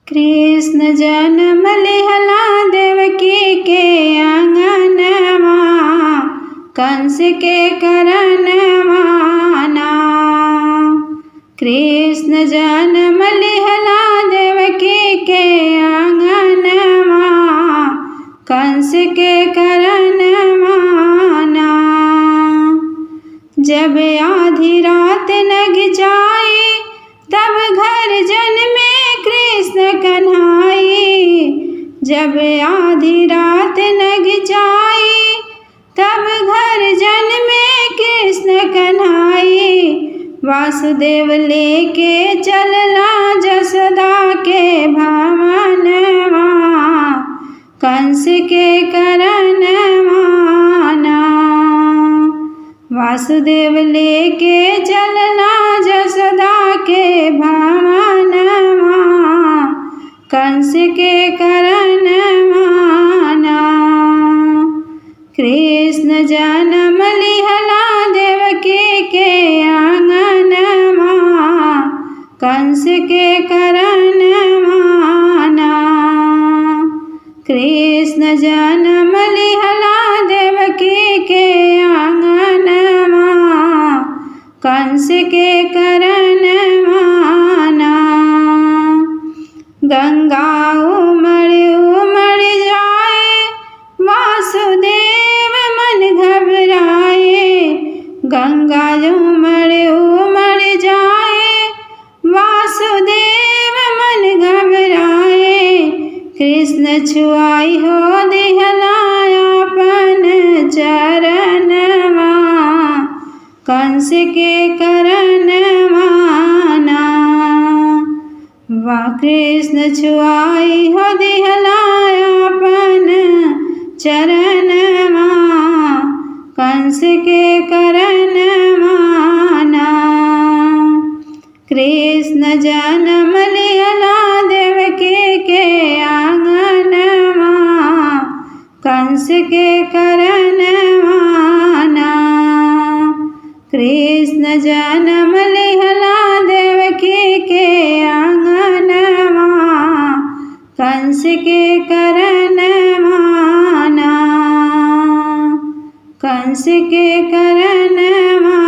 कृष्ण जन्म लिहला देवकी के आंगनमा, कंस के करनमा ना। कृष्ण जन्म लिहला देवकी के आंगनमा, कंस के करनमा ना। जब आधी रात लग जाए तब घर जन में कृष्ण कन्हाई। जब आधी रात लग जाए तब घर जन में कृष्ण कन्हाई। वासुदेव लेके चलला जसोदा के भवनवा, कंस के करनमा ना। वासुदेव लेके चलला जसोदा के भवनवा, कंस के करनमा ना। कृष्ण जन्म लिहला देवकी के आंगनमा, कंस के करनमा ना। कृष्ण जन्म लिहला देवकी के आंगनमा, कंस के करनमा ना। गंगा उमड़ उमड़ जाए वासुदेव मन घबराए। गंगा उमड़ उमड़ जाए वासुदेव मन घबराए। कृष्ण छुआई हो दिहला अपन चरणवा, कंस के करनमा ना। कृष्ण छुआई हो दिहला अपन चरणवा, कंस के करनमा ना। कृष्ण जन्म लिहला देवकी के आंगनमा, कंस के करनमा ना। कृष्ण जन्म लिहला देवकी के आंगनमा, कंस के करनमा ना। कंस के करनमा